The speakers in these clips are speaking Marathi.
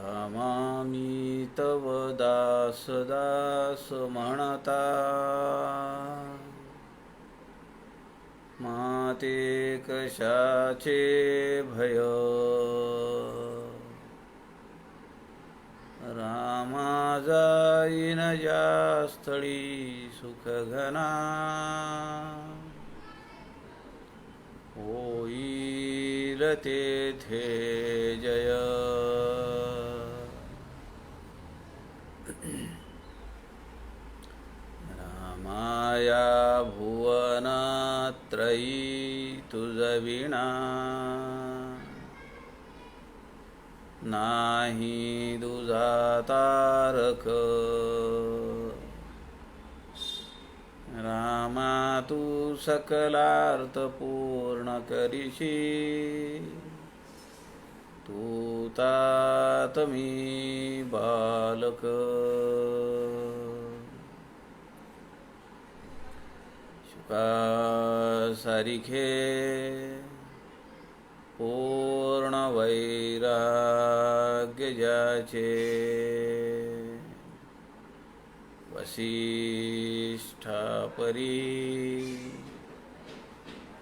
रामामी तव दास दास म्हणता, माते कशाचे भय. रामा जाईन ज्या स्थळी सुख घना, होईल तेथे जय. रामाया भुवनत्रयी तुझविणा, नाही दुजा तारक. रामा तू सकलार्थ पूर्ण करिशी, तू तात मी बालक. शुका सारिखे पूर्ण वैराग्य ज्याचे, वसिष्ठापरी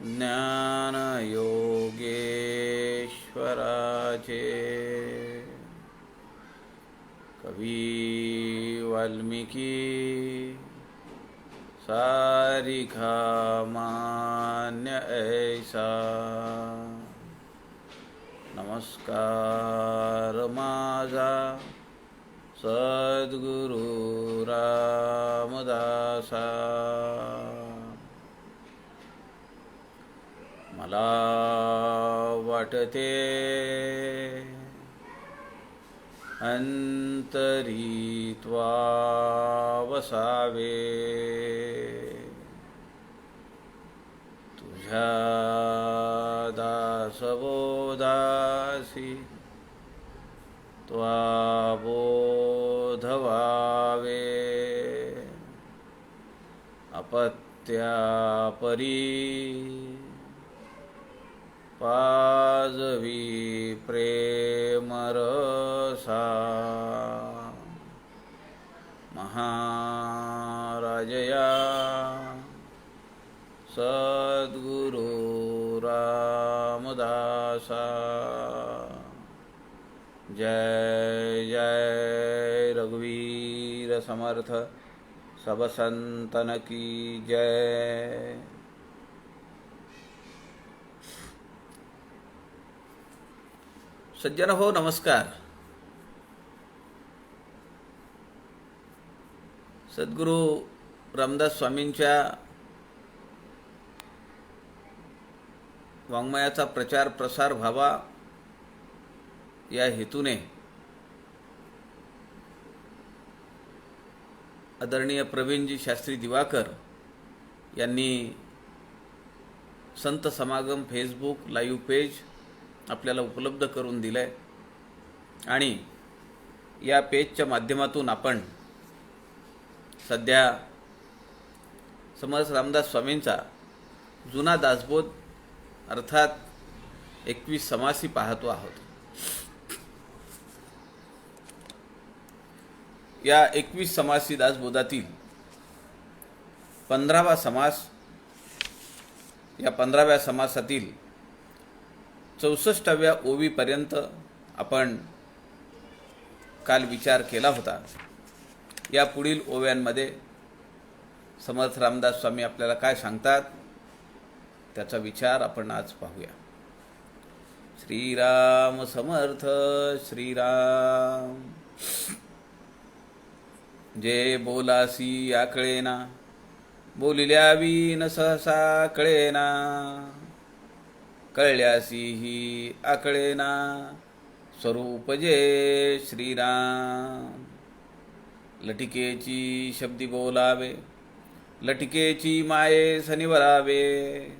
ज्ञान योगेश्वराचे. कवी वाल्मिकी सारिखा मान्य ऐसा, नमस्कार माझा सद्गुरु रामदासा. मला वाटते अंतरी त्वा वसावे, तुझ्या दासबोधासी त्वा बोध व्हावे. अपत्यापरी पाजवी प्रेमरसा, महाराजया सद्गुरु रामदासा. जय जय रघुवीर समर्थ, सब संतन की जय. सज्जन हो, नमस्कार. सद्गुरू रामदास स्वामींच्या वाङ्मयाचा प्रचार प्रसार व्हावा या हेतूने आदरणीय प्रवीणजी शास्त्री दिवाकर यांनी संत समागम फेसबुक लाईव्ह पेज आपल्याला उपलब्ध करून दिलं आहे. आणि या पेजच्या माध्यमातून आपण सध्या समर्थ रामदास स्वामींचा जुना दासबोध अर्थात 21 समासी पाहतो आहोत. या 21 समासी दासबोधातील 15वा समास, या 15व्या समासातील 64व्या ओवीपर्यंत आपण काल विचार केला होता. या पुढील ओव्यांमध्ये समर्थ रामदास स्वामी आपल्याला काय सांगतात त्याचा विचार आपण आज पाहूया. श्रीराम समर्थ. श्रीराम. जे बोलासी आकळेना, बोलिल्या विन सहसा कळेना, कळल्यासी ही आकळेना, स्वरूप जे श्रीराम. लटिकेची शब्दी बोलावे, लटिकेची माये सनिवरावे,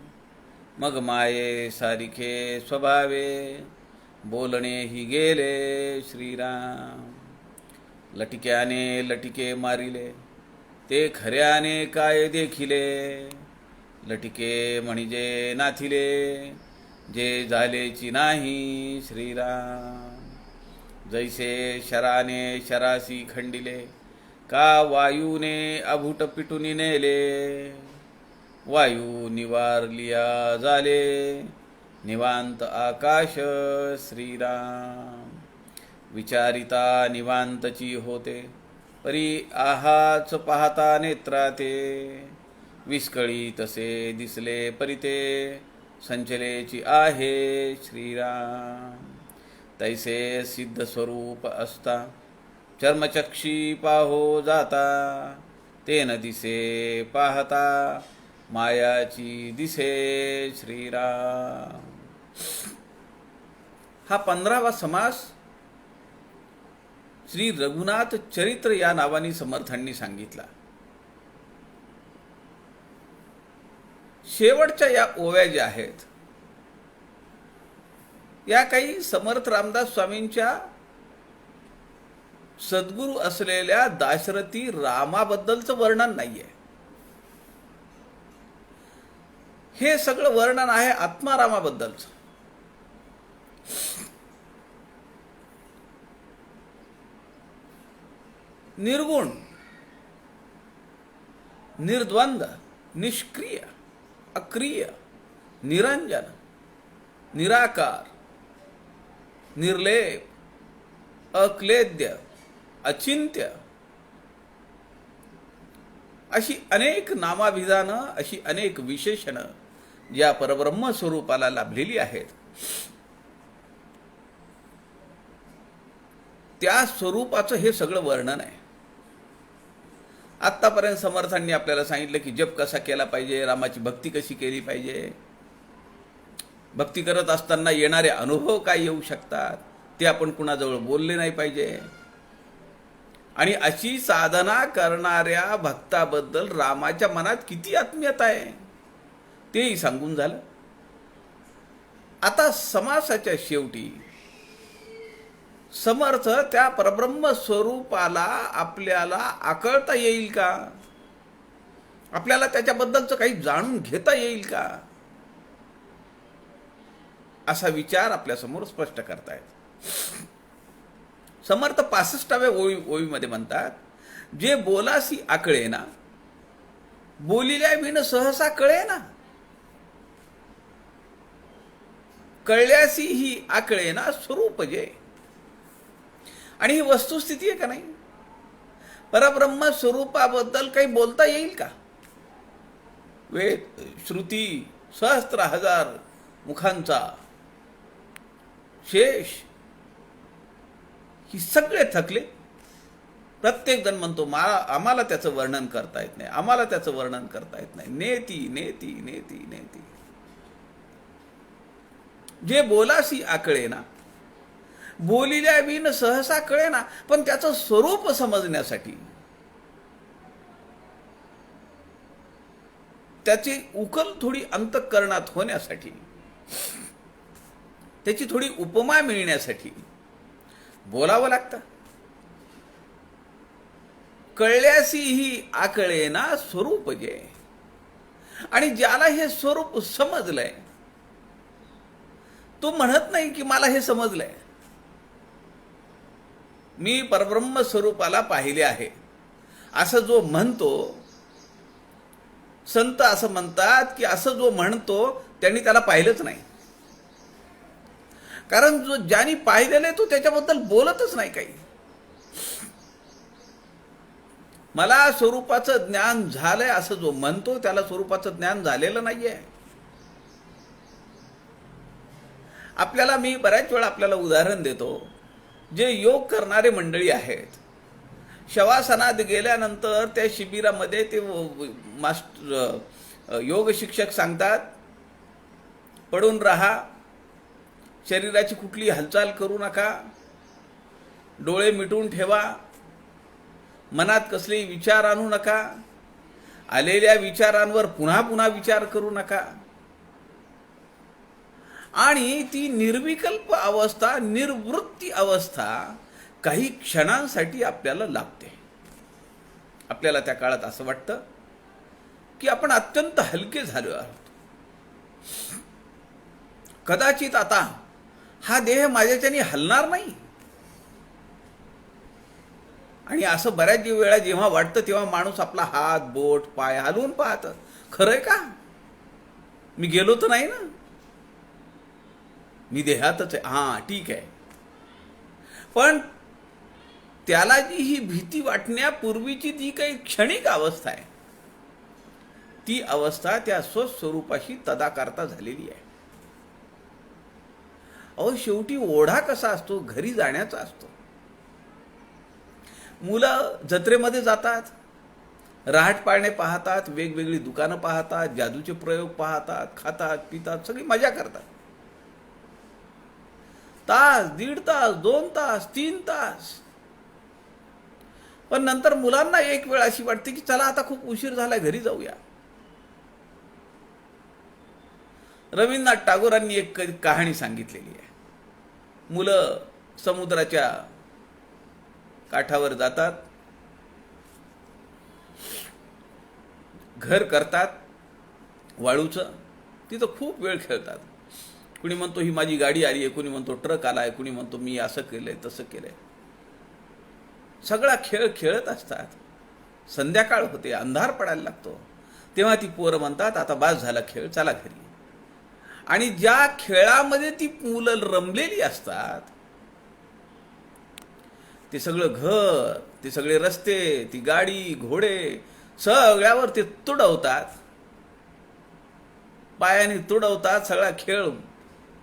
मग माये सारिखे स्वभावे, बोलणे ही गेले श्रीराम. लटिक्याने लटिके मारिले, ते खऱ्याने काय देखिले, लटिके म्हणजे नाथिले, जे झालेची नाही श्रीराम. जैसे शराने शरासी खंडिले, का वायूने अभूट पिटूनी नेले. वायू निवारलिया झाले, निवांत आकाश श्रीराम. विचारिता निवांतची होते, परी आहाच पाहता नेत्राते. विस्कळी तसे दिसले परिते, संचलेची आहे श्रीराम. तैसे सिद्ध स्वरूप असता, चर्मचक्षी पाहो जाता. तेन दिसे पाहता, मायाची दिसे श्रीराम. हा 15वा समास श्री रघुनाथ चरित्र या नावाने समर्थांनी सांगितला. शेवटच्या या ओव्या ज्या आहेत, या काही समर्थ रामदास स्वामींच्या सद्गुरू असलेल्या दाशरथी रामाबद्दलचं वर्णन नाहीये. हे सगळं वर्णन आहे आत्मारामाबद्दलचं. निर्गुण, निर्द्वंद, निष्क्रिय, अक्रिय, निरंजन, निराकार, निर्लेप, अक्लेद्य, अचिंत्य अशी अनेक नामाभिधानं, अशी अनेक विशेषणं या परब्रह्म स्वरूपाला लाभलेली आहेत. त्या स्वरूपाचं हे सगळं वर्णन आहे. आत्तापर्यंत समर्थांनी आपल्याला सांगितलं की जप कसा केला पाहिजे, रामाची भक्ती कशी केली पाहिजे, भक्ती करत असताना येणारे अनुभव काय येऊ शकतात ते आपण कुणाजवळ बोलले नाही पाहिजे. आणि अशी साधना करणाऱ्या भक्ताबद्दल रामाच्या मनात किती आत्मीयता आहे तेही सांगून झालं. आता समासाच्या शेवटी समर्थ त्या परब्रह्म स्वरूपाला आपल्याला आकळता येईल का, आपल्याला त्याच्याबद्दलचं काही जाणून घेता येईल का, असा विचार आपल्यासमोर स्पष्ट करतायत. समर्थ 65व्या ओळीमध्ये म्हणतात, जे बोलासी आकळेना, बोलिल्या विण सहसा कळेना. कळल्यासी ही आकळेना स्वरूप जे. आणि ही वस्तुस्थिती आहे का नाही? परब्रह्म स्वरूपाबद्दल काही बोलता येईल का? वेद श्रुती सहस्त्र हजार मुखांचा शेष ही सगळे थकले. प्रत्येक जण म्हणतो आम्हाला त्याचं वर्णन करता येत नाही, आम्हाला त्याचं वर्णन करता येत नाही. नेती नेती नेती नेती. जे बोलासी आकळेना, बोलिल्या विण सहसा कळेना. पण त्याचं स्वरूप समजण्यासाठी, त्याची उकल थोडी अंतःकरणात होण्यासाठी, त्याची थोडी उपमा मिळण्यासाठी बोलावं लागतं. कळल्यासी ही आकळेना स्वरूप जे. आणि ज्याला हे स्वरूप समजलंय तो म्हणत नाही की मला हे समजलंय, मी परब्रह्म स्वरूपाला पाहिले आहे, असं जो म्हणतो. संत असं म्हणतात की असं जो म्हणतो त्यांनी त्याला पाहिलंच नाही. कारण जो ज्यांनी पाहिलेलं आहे तो त्याच्याबद्दल बोलतच नाही काही. मला स्वरूपाचं ज्ञान झालंय असं जो म्हणतो त्याला स्वरूपाचं ज्ञान झालेलं नाहीये. आपल्याला मी बऱ्याच वेळा आपल्याला उदाहरण देतो, जे योग करणारे मंडळी आहेत, शवासनात गेल्यानंतर त्या शिबिरामध्ये ते योग शिक्षक सांगतात, पडून राहा, शरीराची कुठली हालचाल करू नका, डोळे मिटून ठेवा, मनात कसलेही विचार आणू नका, आलेल्या विचारांवर पुन्हा पुन्हा विचार करू नका. आणि ती निर्विकल्प अवस्था, निर्वृत्ती अवस्था काही क्षणांसाठी आपल्याला लाभते. आपल्याला त्या काळात असं वाटतं की आपण अत्यंत हलके झालो आहोत. कदाचित आता हा देह माझ्याच्याने हलणार नाही. आणि असं बऱ्याच वेळा जेव्हा वाटतं तेव्हा माणूस आपला हात बोट पाय हलवून पाहतं. खरंय का? मी गेलो तर नाही ना, मी देहातच आहे. हां, ठीक आहे. पण त्याला जी ही भीती वाटण्यापूर्वीची जी काही क्षणिक अवस्था आहे, ती अवस्था त्या स्वस्वरूपाशी तदाकारता झालेली आहे. अहो, शेवटी ओढा कसा असतो? घरी जाण्याचा असतो. मुलं जत्रेमध्ये जातात, रहाट पाळणे पाहतात, वेगवेगळी दुकानं पाहतात, जादूचे प्रयोग पाहतात, खातात पितात, सगळी मजा करतात. तास, 1.5 तास, 2 तास, 3 तास. पण नंतर मुलांना एक वेळ अशी वाटते की चला आता खूप उशीर झालाय, घरी जाऊया. रवींद्रनाथ टागोरांनी एक कहाणी सांगितलेली आहे. मुलं समुद्राच्या काठावर जातात, घर करतात वाळूचं, तिथं खूप वेळ खेळतात. कुणी म्हणतो ही माझी गाडी आली आहे, कुणी म्हणतो ट्रक आला आहे, कुणी म्हणतो मी असं केलंय तसं केलंय. सगळा खेळ खेळत असतात. संध्याकाळ होते, अंधार पडायला लागतो. तेव्हा ती पोरं म्हणतात आता बास झाला खेळ, चला घरी. आणि ज्या खेळामध्ये ती मुलं रमलेली असतात, ते सगळं घर, ते सगळे रस्ते, ती गाडी घोडे सगळ्यावर ते तुडवतात, पायाने तुडवतात, सगळा खेळ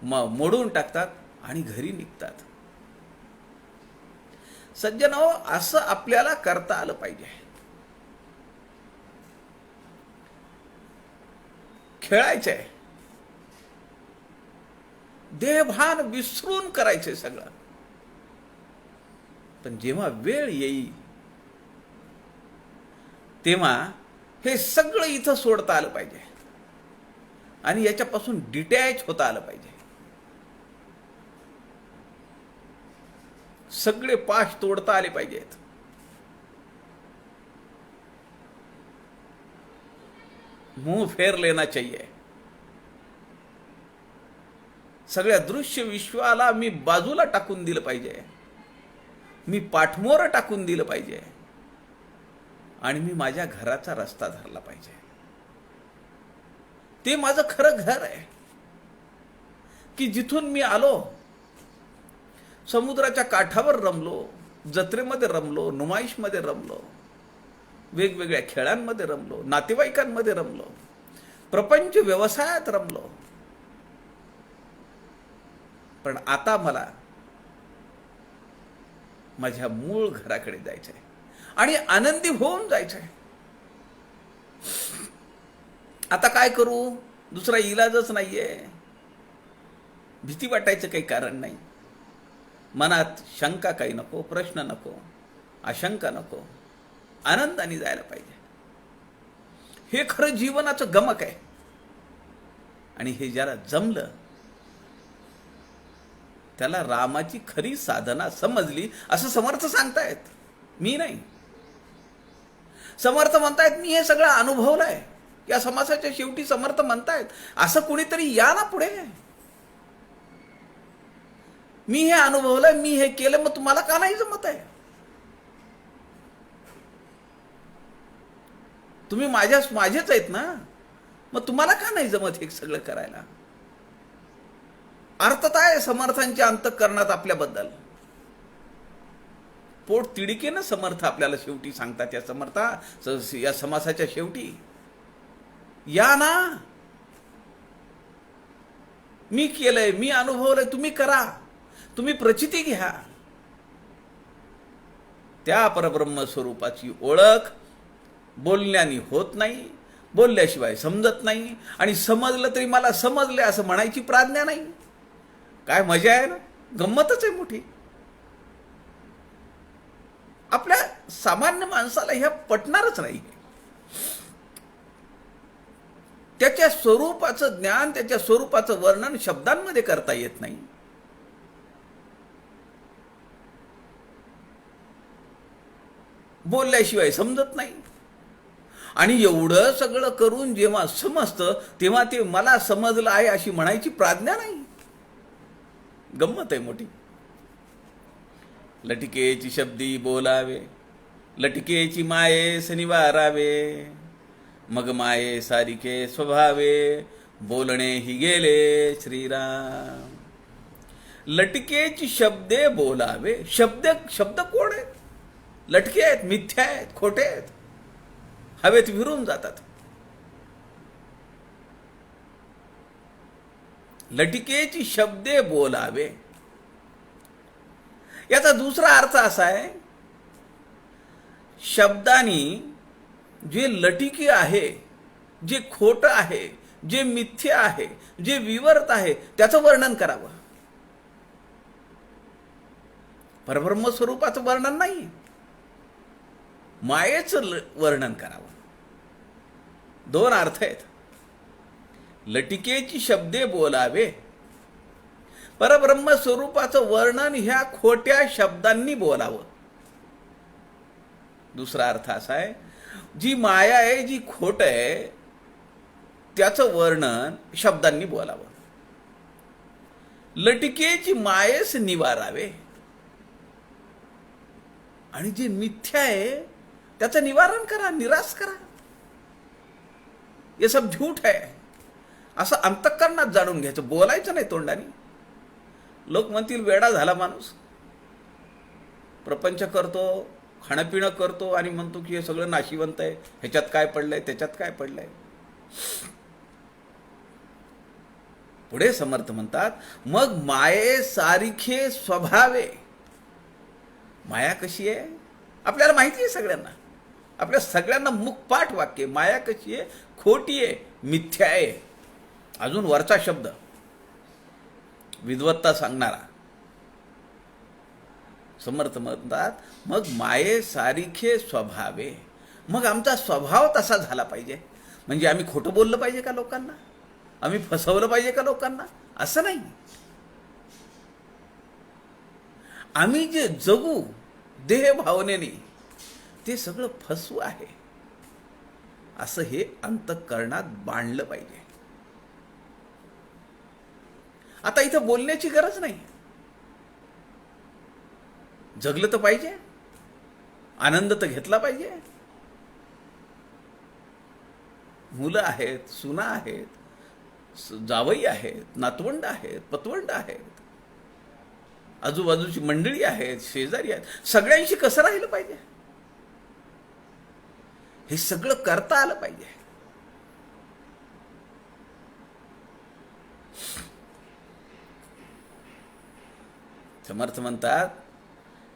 मोडून टाकतात आणि घरी निघतात. सज्जनो, असं आपल्याला करता आलं पाहिजे. खेळायचंय, देहभान विसरून करायचंय सगळं. पण जेव्हा वेळ येईल तेव्हा हे सगळं इथं सोडता आलं पाहिजे आणि याच्यापासून डिटॅच होता आलं पाहिजे. सगळे पाश तोडता आले पाहिजेत. मुंह फेर लेना चाहिए. सगळ्या दृश्य विश्वाला मी बाजूला टाकून दिलं पाहिजे, मी पाठमोर टाकून दिलं पाहिजे आणि मी माझ्या घराचा रस्ता धरला पाहिजे. ते माझं खरं घर आहे की जिथून मी आलो, समुद्राच्या काठावर रमलो, जत्रेमध्ये रमलो, नुमाईशमध्ये रमलो, वेगवेगळ्या खेळांमध्ये रमलो, नातेवाईकांमध्ये रमलो, प्रपंच व्यवसायात रमलो. पण आता मला माझ्या मूळ घराकडे जायचंय आणि आनंदी होऊन जायचंय. आता काय करू? दुसरा इलाजच नाहीये. भीती वाटायचं काही कारण नाही. मनात शंका काही नको, प्रश्न नको, आशंका नको. आनंदाने जायला पाहिजे. हे खरं जीवनाचं गमक आहे. आणि हे ज्याला जमलं त्याला रामाची खरी साधना समजली असं समर्थ सांगतायत, मी नाही. समर्थ म्हणतायत मी हे सगळं अनुभवलंय. या समासाच्या शेवटी समर्थ म्हणतायत असं कुणीतरी या ना पुढे. मी हे अनुभवलंय, मी हे केलं, मग तुम्हाला का नाही जमत आहे? तुम्ही माझेच आहेत ना, मग तुम्हाला का नाही जमत हे सगळं करायला? अर्थता आहे समर्थांच्या अंतःकरणात आपल्याबद्दल. पोट तिडकीनं समर्थ आपल्याला शेवटी सांगतात. या समासाच्या शेवटी या ना, मी केलंय, मी अनुभवलंय, तुम्ही करा, तुम्ही प्रचिती घ्या. त्या परब्रह्म स्वरूपाची ओळख बोलण्याने होत नाही, बोलल्याशिवाय समजत नाही. आणि समजलं तरी मला समजले असं म्हणायची प्राज्ञा नाही. काय मजा आहे ना, गंमतच आहे मोठी. आपल्या सामान्य माणसाला ह्या पटणारच नाही. त्याच्या स्वरूपाचं ज्ञान, त्याच्या स्वरूपाचं वर्णन शब्दांमध्ये करता येत नाही. बोलल्याशिवाय समजत नाही. आणि एवढं सगळं करून जेव्हा समजतं तेव्हा ते मला समजलं आहे अशी म्हणायची प्राज्ञा नाही. गंमत आहे मोठी. लटिकेची शब्दी बोलावे, लटिकेची मायेस निवारावे, मग माये सारिखे स्वभावे, बोलणे ही गेले श्रीराम. लटिकेची शब्दे बोलावे. शब्द कोण आहेत? लटके आहेत, मिथ्या आहेत, खोटे आहेत, हवेत विरून जातात. लटिकेची शब्दे बोलावे याचा दुसरा अर्थ असा आहे, शब्दांनी जे लटिके आहे, जे खोटं आहे, जे मिथ्य आहे, जे विवर्त आहे, त्याचं वर्णन करावं. परब्रह्म स्वरूपाचं वर्णन नाही, मायेचं वर्णन करावं. दोन अर्थ आहेत. लटिकेची शब्दे बोलावे, परब्रह्म स्वरूपाचं वर्णन ह्या खोट्या शब्दांनी बोलावं. दुसरा अर्थ असा आहे, जी माया आहे, जी खोट आहे, त्याचं वर्णन शब्दांनी बोलावं. लटिकेची मायेस निवारावे, आणि जे मिथ्या आहे त्याचं निवारण करा, निराश करा. हे सब झूठ आहे असं अंतःकरणात जाणून घ्यायचं, बोलायचं नाही तोंडाने. लोक म्हणतील वेडा झाला माणूस, प्रपंच करतो, खाणंपिणं करतो आणि म्हणतो की हे सगळं नाशिवंत आहे, ह्याच्यात काय पडलंय, त्याच्यात काय पडलंय. पुढे समर्थ म्हणतात, मग माये सारिखे स्वभावे. माया कशी आहे आपल्याला माहिती आहे सगळ्यांना, आपल्या सगळ्यांना मुखपाठ वाक्य. माया कशी आहे? खोटी आहे, मिथ्या आहे. अजून वरचा शब्द विद्वत्ता सांगणारा. समर्थ म्हणतात, मग माये सारिखे स्वभावे. मग आमचा स्वभाव तसा झाला पाहिजे. म्हणजे आम्ही खोटं बोललं पाहिजे का लोकांना? आम्ही फसवलं पाहिजे का लोकांना? असं नाही. आम्ही जे जगू देह भावनेने, ते सगळं फसवं आहे असं हे अंतःकरणात बांधलं पाहिजे. आता इथं बोलण्याची गरज नाही, जगलं तर पाहिजे, आनंद तर घेतला पाहिजे. मुलं आहेत, सुना आहेत, जावई आहेत, नातवंड आहेत, पतवंड आहेत, आजूबाजूची मंडळी आहेत, शेजारी आहेत, सगळ्यांशी कसं राहिलं पाहिजे हे सगळं करता आलं पाहिजे. समर्थ म्हणतात,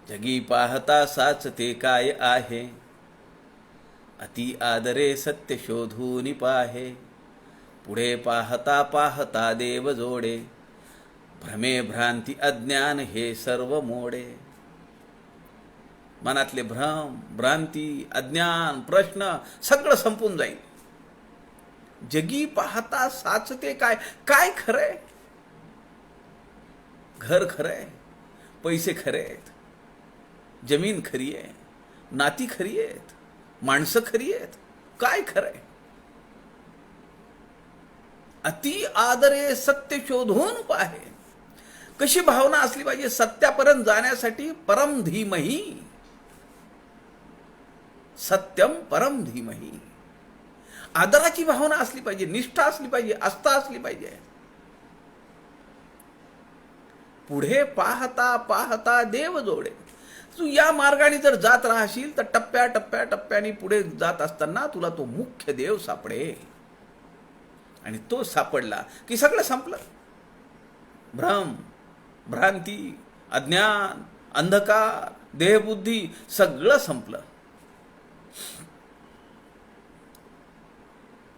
जगी पाहता साचते काय आहे, अति आदरे सत्य शोधून पाहे, पुढे पाहता पाहता देव जोडे, भ्रमे भ्रांती अज्ञान हे सर्व मोडे. मनातले भ्रम, भ्रांती, अज्ञान, प्रश्न सगळं संपून जाईल. जगी पाहता साचते काय. काय खरंय? घर खरंय, पैसे खरे आहेत, जमीन खरी आहे, नाती खरी आहेत, माणसं खरी आहेत. काय खरंय? अति आदरे सत्य शोधून पाहे. कशी भावना असली पाहिजे सत्यापर्यंत जाण्यासाठी? परम धीमही, सत्यम परम धीमही. आदराची भावना असली पाहिजे, निष्ठा असली पाहिजे, आस्था असली पाहिजे. पुढे पाहता पाहता देव जोडे. तू या मार्गाने जर जात राहशील तर टप्प्या टप्प्या टप्प्याने पुढे जात असताना तुला तो मुख्य देव सापडे. आणि तो सापडला की सगळं संपलं. भ्रम, भ्रांती, अज्ञान, अंधकार, देहबुद्धी सगळं संपलं.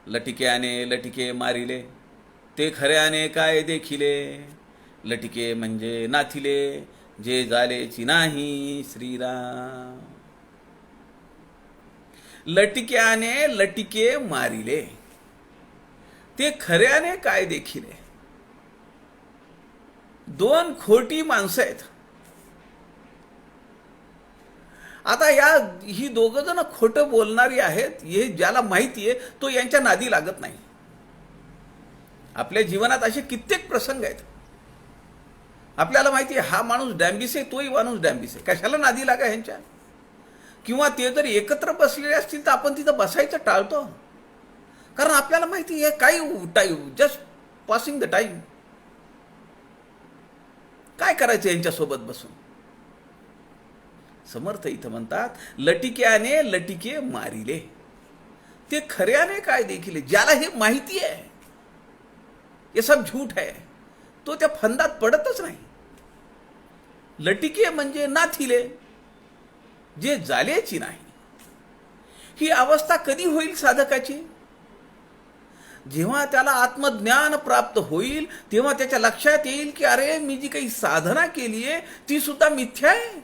लटिक्याने लटिके मारिले, ते खऱ्याने काय देखिले. लटिके म्हणजे नाथिले, जे झालेची नाही श्रीराम. लटिक्याने लटिके मारिले, ते खऱ्याने काय देखिले. दोन खोटी माणसं आहेत. आता ही दोघं जण खोटं बोलणारी आहेत हे ज्याला माहिती आहे तो यांच्या नादी लागत नाही. आपल्या जीवनात असे कित्येक प्रसंग आहेत आपल्याला माहिती आहे हा माणूस डॅम्बिस आहे, तोही माणूस डॅम्बिस आहे, कशाला नादी लागा ह्यांच्या. किंवा ते जर एकत्र बसलेले असतील तर आपण तिथं बसायचं टाळतो, कारण आपल्याला माहिती आहे काही time, just passing the time. काय करायचं यांच्यासोबत बसून. समर्थ इथं म्हणतात, लटिक्याने लटिके मारिले. ते खऱ्याने काय देखील, ज्याला हे माहिती आहे हे सब झूठ आहे, तो त्या फंदात पडतच नाही. लटिके म्हणजे नाथिले, जे झालेची नाही. ही अवस्था कधी होईल साधकाची? जेव्हा त्याला आत्मज्ञान प्राप्त होईल तेव्हा त्याच्या लक्षात येईल की अरे मी जी काही साधना केली आहे ती सुद्धा मिथ्या आहे.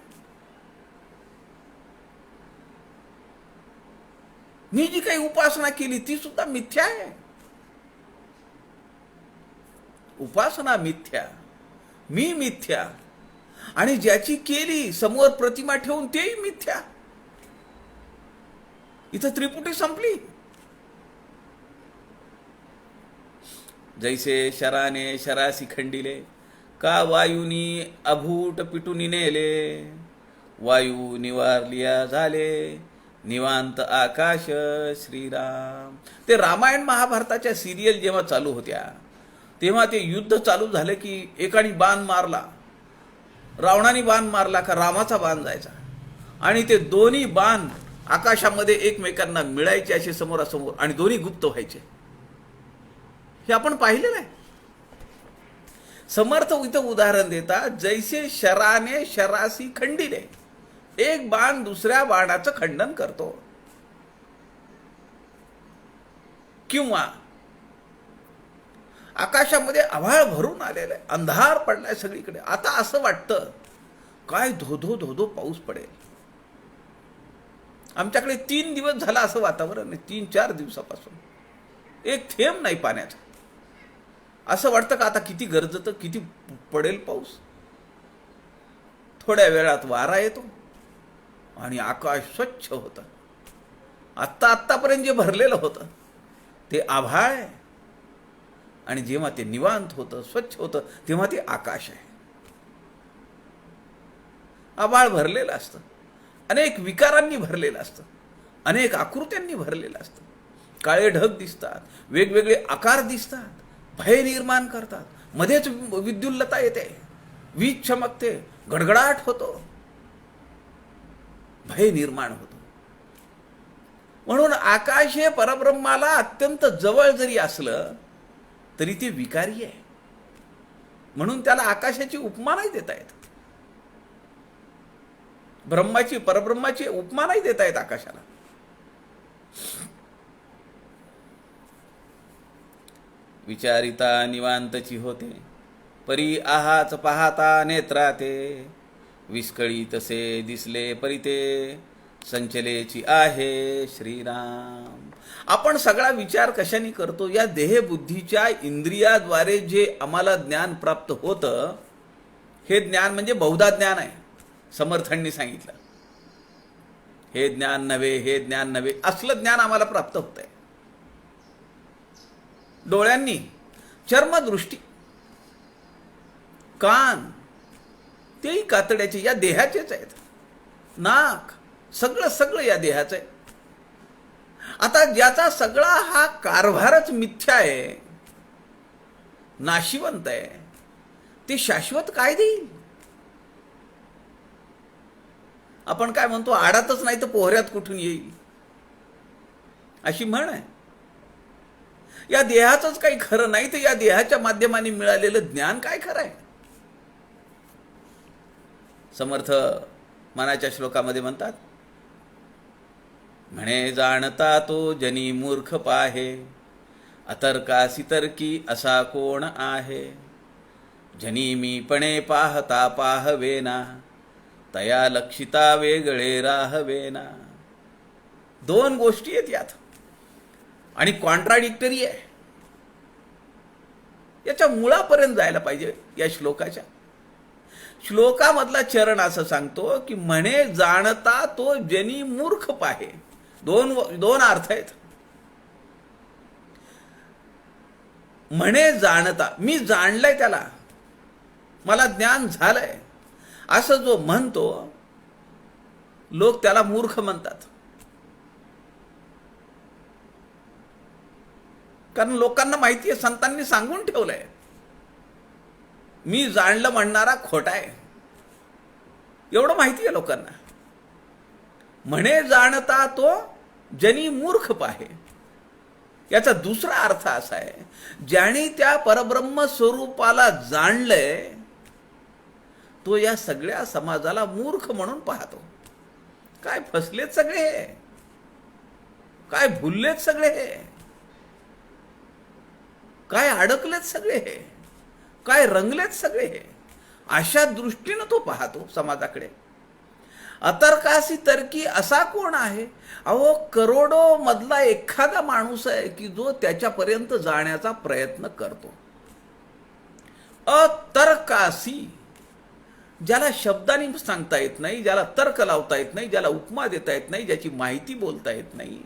मी जी काही उपासना केली ती सुद्धा मिथ्या आहे. उपासना मिथ्या, मी मिथ्या, आणि ज्याची केली समोर प्रतिमा ठेवून तेही मिथ्या. इथं त्रिपुटी संपली. जैसे शराने शरासी खंडिले, का वायूनी अभूट पिटून नेले. वायू निवारलिया झाले, निवांत आकाश श्रीराम. ते रामायण महाभारताच्या सिरियल जेव्हा चालू होत्या तेव्हा ते युद्ध चालू झालं की एकाने बाण मारला, रावणाने बाण मारला का रामाचा बाण जायचा, आणि ते दोन्ही बाण आकाशामध्ये एकमेकांना मिळायचे असे समोरासमोर, आणि दोन्ही गुप्त व्हायचे. हे आपण पाहिलेलं आहे. समर्थ इथं उदाहरण देतात, जैसे शराने शरासी खंडिले. एक बाण दुसऱ्या बाणाचं खंडन करतो. किंवा आकाशामध्ये आभाळ भरून आलेलं आहे, अंधार पडलाय सगळीकडे. आता असं वाटतं काय धोधो धोधो पाऊस पडेल. आमच्याकडे 3 दिवस झाला असं वातावरण आहे, 3-4 दिवसापासून एक थेंब नाही पाण्याचा. असं वाटतं का आता किती गरजतं, किती पडेल पाऊस. थोड्या वेळात वारा येतो आणि आकाश स्वच्छ होतं. आत्तापर्यंत जे भरलेलं होतं ते आभाळ आहे, आणि जेव्हा ते निवांत होतं, स्वच्छ होतं, तेव्हा ते आकाश आहे. आभाळ भरलेलं असतं, अनेक विकारांनी भरलेलं असतं, अनेक आकृत्यांनी भरलेलं असतं. काळे ढग दिसतात, वेगवेगळे आकार दिसतात, भय निर्माण करतात. मध्येच विद्युल्लता येते, वीज चमकते, गडगडाट होतो, भय निर्माण होतो. म्हणून आकाश हे परब्रह्माला अत्यंत जवळ जरी असलं तरी ते विकारी आहे. म्हणून त्याला आकाशाची उपमा नाही देता येत, परब्रह्माची उपमा नाही देता येत आकाशाला. विचारिता निवांतची होते, परी आहाच पाहता नेत्राते. विस्कळी तसे दिसले परिते, संचलेची आहे श्रीराम. आपण सगळा विचार कशाने करतो? या देहबुद्धीच्या इंद्रियाद्वारे जे आम्हाला ज्ञान प्राप्त होतं, हे ज्ञान म्हणजे बहुधा ज्ञान आहे. समर्थांनी सांगितलं, हे ज्ञान नव्हे, हे ज्ञान नव्हे, असलं ज्ञान आम्हाला प्राप्त होत आहे. डोळ्यांनी चर्मदृष्टी, कान तेही कातड्याचे, या देहाचेच आहेत. नाक सगळं या देहाचं आहे. आता ज्याचा सगळा हा कारभारच मिथ्या आहे, नाशिवंत आहे, ते शाश्वत काय देईल? आपण काय म्हणतो, आडातच नाही तर पोहऱ्यात कुठून येईल, अशी म्हण आहे. या देहाचंच काही खरं नाही तर या देहाच्या माध्यमाने मिळालेलं ज्ञान काय खरं आहे? समर्थ मनाच्या श्लोकामध्ये म्हणतात, म्हणे जाणता तो जनी मूर्ख पाहे, अतर्कासी तर्की असा कोण आहे. जनी मीपणे पाहता पाहवेना, तया लक्षिता वेगळे राहवेना. 2 गोष्टी आहेत यात आणि कॉन्ट्राडिक्टरी आहे. याच्या मुळापर्यंत जायला पाहिजे. या श्लोकामधला चरण असं सांगतो की म्हणे जाणता तो जनी मूर्ख पाहे. दोन अर्थ आहेत. म्हणे जाणता, मी जाणलंय त्याला, मला ज्ञान झालंय असं जो म्हणतो, लोक त्याला मूर्ख म्हणतात. कारण लोकांना माहिती आहे, संतांनी सांगून ठेवलंय, मी जाणलं म्हणणारा खोटा आहे. एवढं माहिती आहे लोकांना. म्हणे जाणता तो जनी मूर्ख पाहे. याचा दुसरा अर्थ असा आहे, ज्याने त्या परब्रह्म स्वरूपाला जाणलंय तो या सगळ्या समाजाला मूर्ख म्हणून पाहतो. काय फसलेत सगळे, काय भुललेत सगळे, काय अडकलेत सगळे, काय रंगलेत सगळे, अशा दृष्टीनं तो पाहतो समाजाकडे. अतर्कासी तर्की असा कोण आहे? अहो, करोडो मधला एखादा माणूस आहे की जो त्याच्यापर्यंत जाण्याचा प्रयत्न करतो. अतर्कासी, ज्याला शब्दांनी सांगता येत नाही, ज्याला तर्क लावता येत नाही, ज्याला उपमा देता येत नाही, ज्याची माहिती बोलता येत नाही,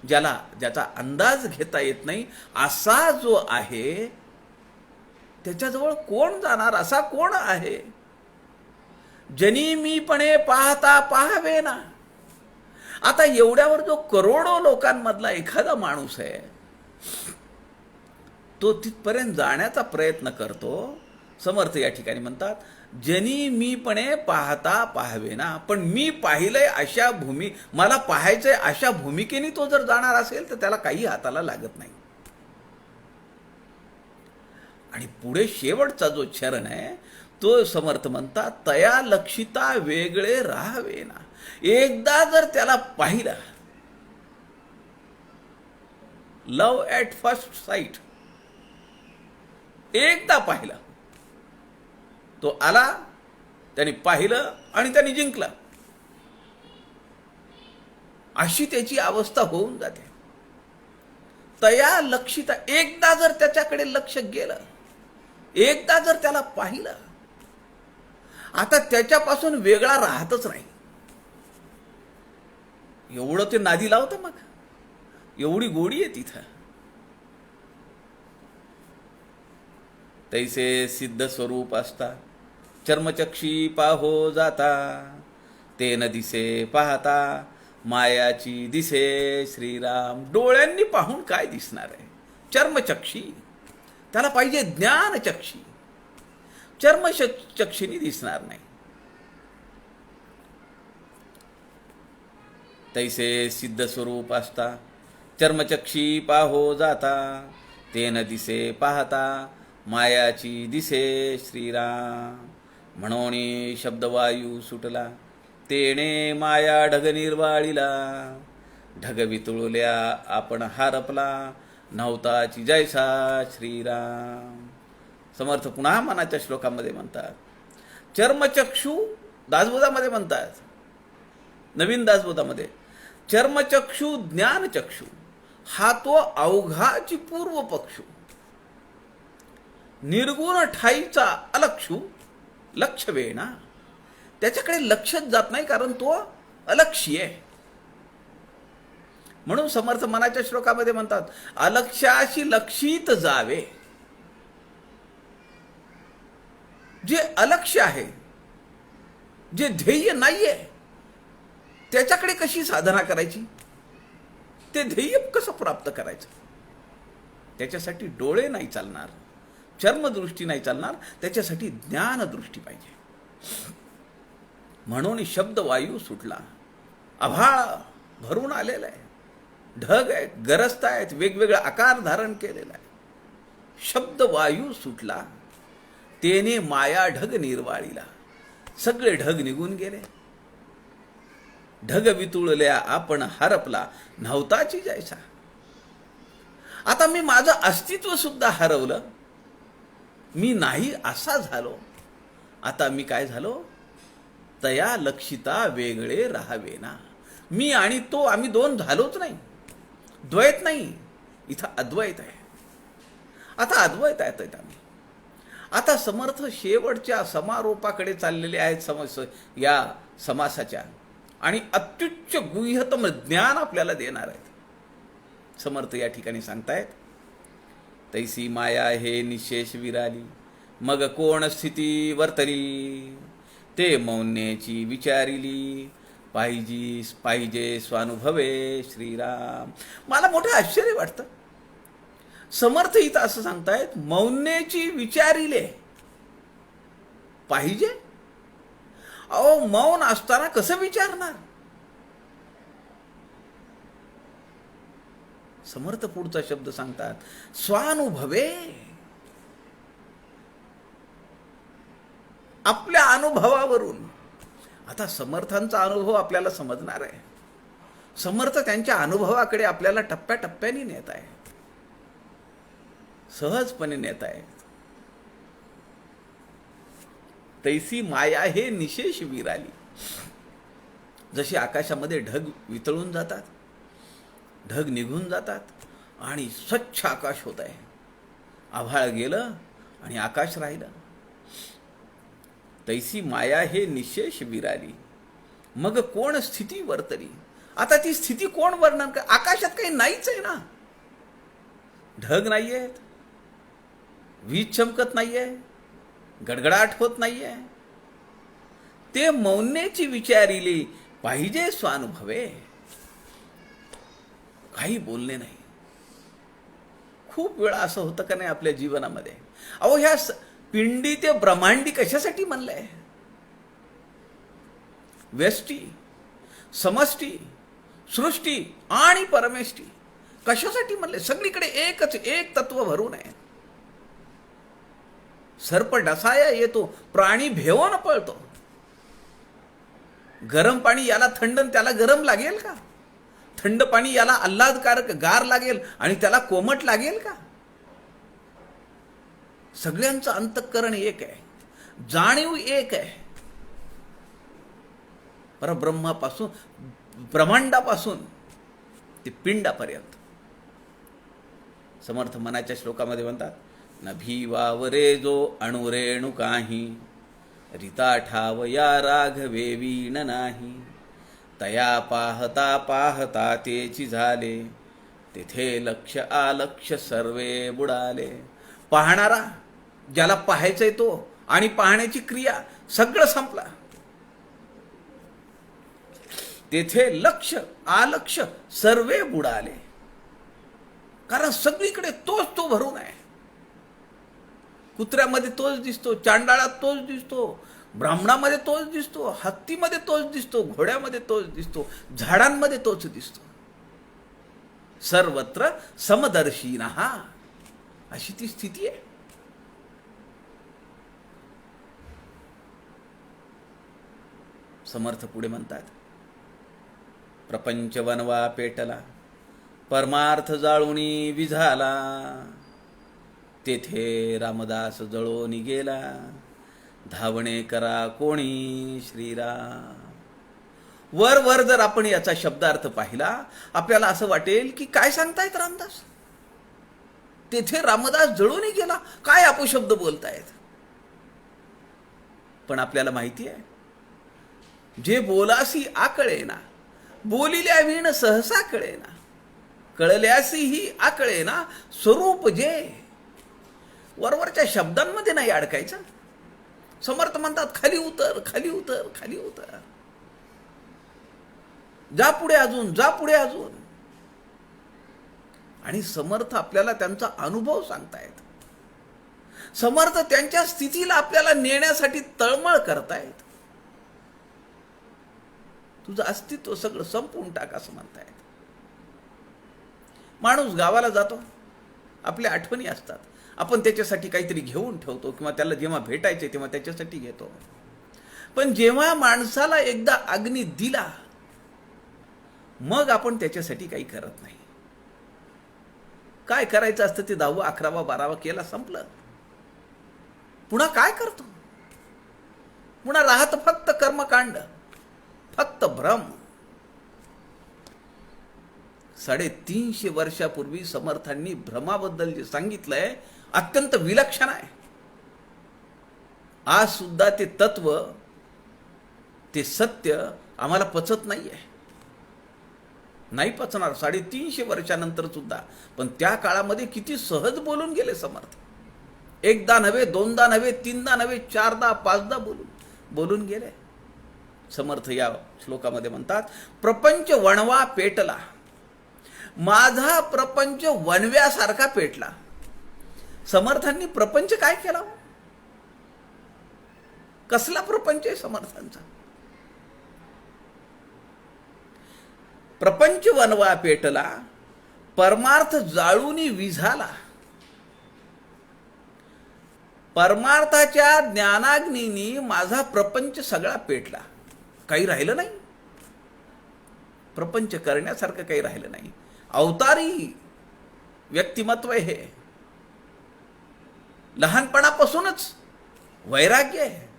ज्याचा अंदाज घेता येत नाही, असा जो आहे त्याच्याजवळ कोण जाणार? असा कोण आहे? जनी मीपणे पाहता पाहावे ना. आता एवढ्यावर जो करोडो लोकांमधला एखादा माणूस आहे, तो तिथपर्यंत जाण्याचा प्रयत्न करतो. समर्थ या ठिकाणी म्हणतात, जनी मीपणे पाहता पाहावे ना. पण मी पाहिलंय अशा मला पाहायचंय अशा भूमिकेने तो जर जाणार असेल तर त्याला काही हाताला लागत नाही. आणि पुढे शेवटचा जो चरण आहे तो समर्थ म्हणतात, तया लक्षिता वेगळे राहावे ना. एकदा जर त्याला पाहिलं, लव ॲट फर्स्ट साईट, एकदा पाहिलं, तो आला, त्याने पाहिलं आणि त्याने जिंकला, अशी त्याची अवस्था होऊन जाते. तया लक्षिता, एकदा जर त्याच्याकडे लक्ष गेलं, एकदा जर त्याला पाहिलं, आता त्याच्यापासून वेगळा राहतच नाही. एवढं ते नादी लावतं, मग एवढी गोडी आहे तिथं. तैसे सिद्ध स्वरूप असता, चर्मचक्षी पाहो जाता, ते न दिसे पाहता मायाची दिसे श्रीराम. डोळ्यांनी पाहून काय दिसणार आहे? चर्मचक्षी, त्याला पाहिजे ज्ञानचक्षी. चर्मचक्षीनी दिसणार नाही. तैसे सिद्ध स्वरूप असता, चर्मचक्षी पाहो जाता, ते न दिसे पाहता मायाची दिसे श्रीराम. म्हणून शब्दवायू सुटला, तेणे माया ढग निर्वाळीला. ढग वितुळल्या आपण हारपला, नव्हताची जैसा श्रीराम. समर्थ पुन्हा मनाच्या श्लोकामध्ये म्हणतात, चर्मचक्षू, दासबोधामध्ये म्हणतात, नवीन दासबोधामध्ये, चर्मचक्षू ज्ञानचक्षू हा तो अवघाची पूर्व पक्षू, निर्गुण ठाईचा अलक्षू लक्ष वेणा. त्याच्याकडे लक्षच जात नाही, कारण तो अलक्षी आहे. म्हणून समर्थ मनाच्या श्लोकामध्ये म्हणतात, अलक्ष्याशी लक्षित जावे. जे अलक्ष्य आहे, जे ध्येय नाहीये, त्याच्याकडे कशी साधना करायची? ते ध्येय कसं प्राप्त करायचं? त्याच्यासाठी डोळे नाही चालणार, चर्मदृष्टी नाही चालणार, त्याच्यासाठी ज्ञानदृष्टी पाहिजे. म्हणून शब्दवायू सुटला. आभाळ भरून आलेला आहे, ढग आहेत, गरजत आहेत, वेगवेगळा आकार धारण केलेला आहे. शब्दवायू सुटला, तेने माया ढग निर्वाळीला. सगळे ढग निघून गेले. ढग वितुळल्या आपण हरपला, नव्हताची जैसा. आता मी माझं अस्तित्व सुद्धा हरवलं, मी नाही असा झालो. आता मी काय झालो? तया लक्षिता वेगळे राहावे ना. मी आणि तो, आम्ही दोन झालोच नाही, द्वैत नाही, इथं अद्वैत आहे. आता अद्वैत आहेत आम्ही. आता समर्थ शेवटच्या समारोपाकडे चाललेले आहेत या समासाच्या, आणि अत्युच्च गुह्यतम ज्ञान आपल्याला देणार आहेत. समर्थ या ठिकाणी सांगतायत, तैसी माया हे निशेष विराली, मग कोण स्थिती वर्तली, ते मौन्याची विचारिली, पाहिजे स्वानुभवे श्रीराम. मला मोठं आश्चर्य वाटतं. समर्थ इथं असं सांगतायत, मौन्याची विचारिले पाहिजे. अहो, मौन असताना कसं विचारणार? समर्थ पुढचा शब्द सांगतात, स्वानुभवे. आपल्या अनुभवावरून. आता समर्थांचा अनुभव आपल्याला समजणार आहे. समर्थ त्यांच्या अनुभवाकडे आपल्याला टप्प्याटप्प्याने नेत आहे, सहजपणे नेत आहे. तैसी माया हे निशेष विराली. जशी आकाशामध्ये ढग वितळून जातात, ढग निघून जातात आणि स्वच्छ आकाश होत आहे. आभाळ गेलं आणि आकाश राहिलं. तैसी माया हे निशेष विराली, मग कोण स्थिती वर्तली. आता ती स्थिती कोण वर्णन कर? आकाशात काही नाहीच आहे ना. ढग नाहीयेत, वीज चमकत नाहीये, गडगडाट होत नाहीये. ते मौन्याची विचारिली, पाहिजे स्वानुभवे. काही बोलणे नाही. खूप वेळा असं होतं का नाही आपल्या जीवनामध्ये? अहो, ह्या पिंडी ते ब्रह्मांडी कशासाठी म्हणलंय? व्यष्टी, समष्टी, सृष्टी आणि परमेष्टी कशासाठी म्हणले? सगळीकडे एक तत्व भरून आहे. सर्प डसाया येतो, प्राणी भेवून पळतो. गरम पाणी याला थंड, त्याला गरम लागेल का? थंड पाणी याला आल्हादकारक गार लागेल आणि त्याला कोमट लागेल का? सगळ्यांचं अंतःकरण एक आहे, जाणीव एक आहे. परब्रह्मापासून, ब्रह्मांडापासून ते पिंडापर्यंत. समर्थ मनाच्या श्लोकामध्ये म्हणतात, न भीवावरे जो अणुरेणु काही, रिता ठाव या राघवे वीण नाही. तया पाहता पाहता तेची झाले, तेथे लक्ष आलक्ष सर्वे बुडाले. पाहणारा, ज्याला पाहायचंय तो, आणि पाहण्याची क्रिया, सगळं संपला. तेथे लक्ष आलक्ष सर्वे बुडाले. कारण सगळीकडे तोच तो भरून आहे. कुत्र्यामध्ये तोच दिसतो, चांडाळात तोच दिसतो, ब्राह्मणामध्ये तोच दिसतो, हत्तीमध्ये तोच दिसतो, घोड्यामध्ये तोच दिसतो, झाडांमध्ये तोच दिसतो. सर्वत्र समदर्शिनः, अशी ती स्थिती आहे. समर्थ पुढे म्हणतात, प्रपंच वनवा पेटला, परमार्थ जाळुनी विझाला. तेथे रामदास जळोनी गेला, धावणे करा कोणी श्रीराम. वर वर जर आपण याचा शब्दार्थ पाहिला, आपल्याला असं वाटेल की काय सांगतायत रामदास? तेथे रामदास जळून गेला, काय अपशब्द बोलतायत? पण आपल्याला माहिती आहे, जे बोलासी आकळेना, बोलिल्या विण सहसा कळेना, कळल्यासी ही आकळेना, स्वरूप जे. वरवरच्या शब्दांमध्ये नाही अडकायचं. समर्थ म्हणतात, खाली उतर, खाली उतर, खाली उतर, जा पुढे अजून, जा पुढे अजून. आणि समर्थ आपल्याला त्यांचा अनुभव सांगतायत. समर्थ त्यांच्या स्थितीला आपल्याला नेण्यासाठी तळमळ करतायत. तुझं अस्तित्व सगळं संपवून टाक असं म्हणतायत. माणूस गावाला जातो, आपल्या आठवणी असतात, आपण त्याच्यासाठी काहीतरी घेऊन ठेवतो, किंवा त्याला जेव्हा भेटायचे तेव्हा त्याच्यासाठी घेतो. पण जेव्हा माणसाला एकदा अग्नी दिला, मग आपण त्याच्यासाठी काही करत नाही. काय करायचं असतं ते 10वा 11वा 12वा केला, संपलं. पुन्हा काय करतो? पुन्हा राहत फक्त कर्मकांड, फक्त भ्रम. 350 वर्षापूर्वी समर्थांनी भ्रमाबद्दल जे सांगितलंय, अत्यंत विलक्षण आहे. आज सुद्धा ते तत्व, ते सत्य आम्हाला पचत नाहीये, नाही पचणार 350 वर्षानंतर सुद्धा. पण त्या काळामध्ये किती सहज बोलून गेले समर्थ. एकदा नव्हे, दोनदा नव्हे, तीनदा नव्हे, चारदा, पाचदा बोलून गेले. समर्थ या श्लोकामध्ये म्हणतात, प्रपंच वणवा पेटला, माझा प्रपंच वणव्यासारखा पेटला. समर्थांनी प्रपंच काय केला? कसला प्रपंच आहे समर्थांचा? प्रपंच वणवा पेटला, परमार्थ जाळूनी विझाला. परमार्थाच्या ज्ञानाग्नीनी माझा प्रपंच सगळा पेटला. काही राहिलं नाही, प्रपंच करण्यासारखं काही राहिलं नाही. अवतारी व्यक्तिमत्व हे. लहानपणापासूनच वैराग्य आहे,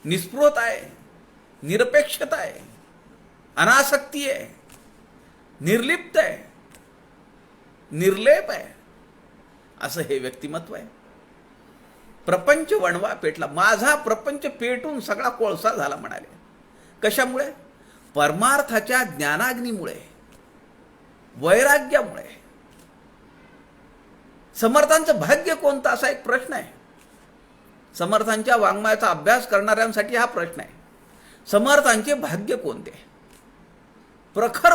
निस्पृहता आहे, निरपेक्षता आहे, अनासक्ती आहे, निर्लिप्त आहे, निर्लेप आहे, असं हे व्यक्तिमत्व आहे. प्रपंच वणवा पेटला, माझा प्रपंच पेटून सगळा कोळसा झाला म्हणाले. कशामुळे? परमार्थाच्या ज्ञानाग्नीमुळे, वैराग्यामुळे. समर्थांचं भाग्य कोणतं, असा एक प्रश्न आहे. समर्थांच्या वाङ्मयाचा अभ्यास करणाऱ्यांसाठी हा प्रश्न आहे. समर्थांचे भाग्य कोणते? प्रखर